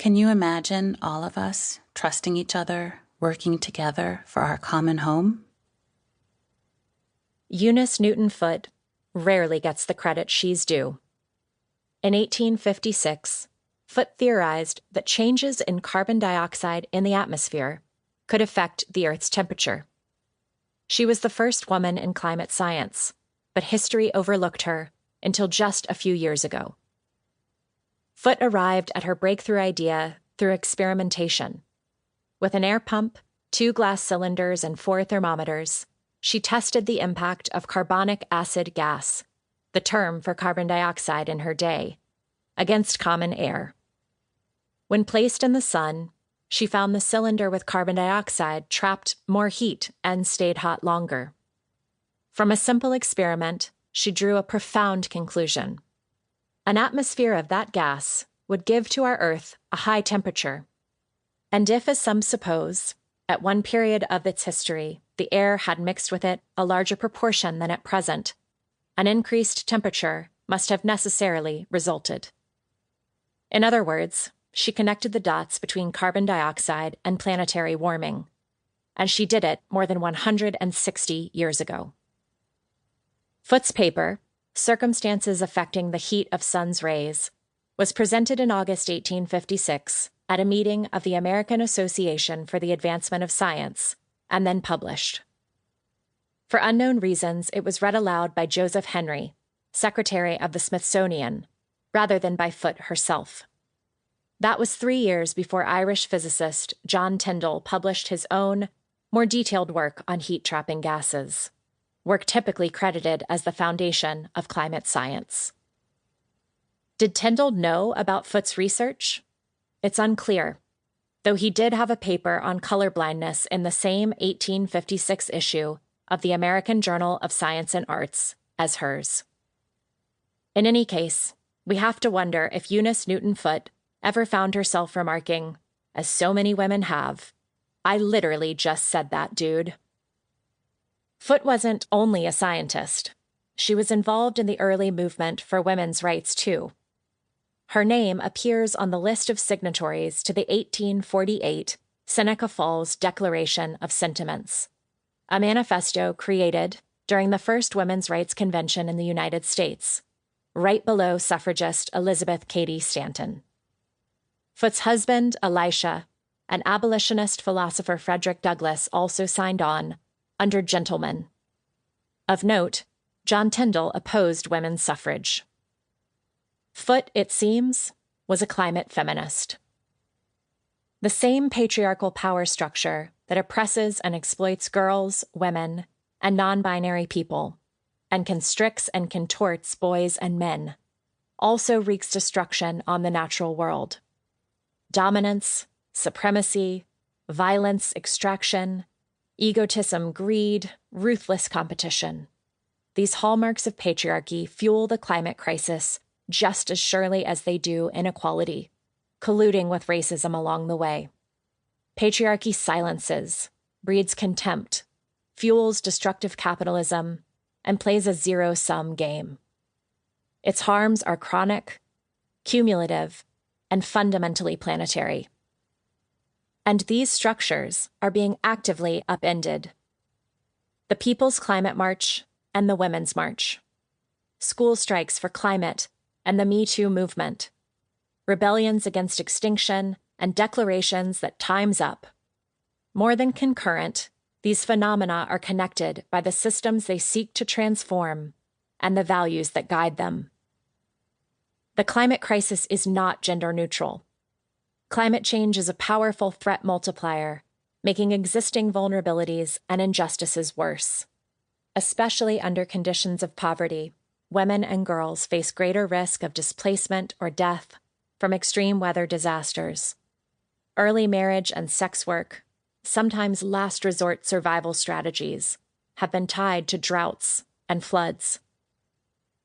Can you imagine all of us trusting each other, working together for our common home? Eunice Newton Foote rarely gets the credit she's due. In 1856, Foote theorized that changes in carbon dioxide in the atmosphere could affect the Earth's temperature. She was the first woman in climate science, but history overlooked her until just a few years ago. Foote arrived at her breakthrough idea through experimentation. With an air pump, 2 glass cylinders, and 4 thermometers, she tested the impact of carbonic acid gas, the term for carbon dioxide in her day, against common air. When placed in the sun, she found the cylinder with carbon dioxide trapped more heat and stayed hot longer. From a simple experiment, she drew a profound conclusion. An atmosphere of that gas would give to our Earth a high temperature. And if, as some suppose, at one period of its history, the air had mixed with it a larger proportion than at present, an increased temperature must have necessarily resulted. In other words, she connected the dots between carbon dioxide and planetary warming, and she did it more than 160 years ago. Foote's paper, Circumstances Affecting the Heat of Sun's Rays, was presented in August 1856 at a meeting of the American Association for the Advancement of Science, and then published. For unknown reasons, it was read aloud by Joseph Henry, Secretary of the Smithsonian, rather than by Foote herself. That was 3 years before Irish physicist John Tyndall published his own, more detailed work on heat-trapping gases, work typically credited as the foundation of climate science. Did Tyndall know about Foote's research? It's unclear, though he did have a paper on colorblindness in the same 1856 issue of the American Journal of Science and Arts as hers. In any case, we have to wonder if Eunice Newton Foote ever found herself remarking, as so many women have, "I literally just said that, dude." Foote wasn't only a scientist. She was involved in the early movement for women's rights, too. Her name appears on the list of signatories to the 1848 Seneca Falls Declaration of Sentiments, a manifesto created during the first Women's Rights Convention in the United States, right below suffragist Elizabeth Cady Stanton. Foote's husband, Elisha, and abolitionist philosopher Frederick Douglass also signed on, under gentlemen. Of note, John Tyndall opposed women's suffrage. Foote, it seems, was a climate feminist. The same patriarchal power structure that oppresses and exploits girls, women, and non-binary people, and constricts and contorts boys and men, also wreaks destruction on the natural world. Dominance, supremacy, violence, extraction, egotism, greed, ruthless competition. These hallmarks of patriarchy fuel the climate crisis just as surely as they do inequality, colluding with racism along the way. Patriarchy silences, breeds contempt, fuels destructive capitalism, and plays a zero-sum game. Its harms are chronic, cumulative, and fundamentally planetary. And these structures are being actively upended. The People's Climate March and the Women's March, school strikes for climate and the Me Too movement, rebellions against extinction, and declarations that time's up. More than concurrent, these phenomena are connected by the systems they seek to transform and the values that guide them. The climate crisis is not gender neutral. Climate change is a powerful threat multiplier, making existing vulnerabilities and injustices worse. Especially under conditions of poverty, women and girls face greater risk of displacement or death from extreme weather disasters. Early marriage and sex work, sometimes last resort survival strategies, have been tied to droughts and floods.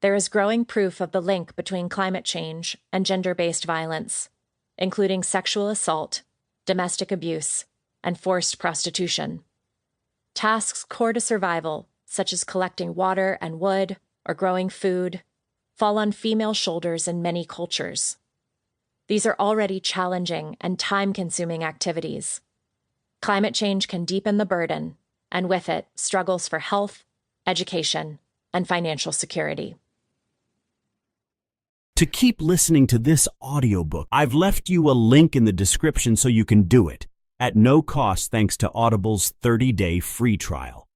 There is growing proof of the link between climate change and gender-based violence, including sexual assault, domestic abuse, and forced prostitution. Tasks core to survival, such as collecting water and wood or growing food, fall on female shoulders in many cultures. These are already challenging and time-consuming activities. Climate change can deepen the burden, and with it, struggles for health, education, and financial security. To keep listening to this audiobook, I've left you a link in the description so you can do it, at no cost thanks to Audible's 30-day free trial.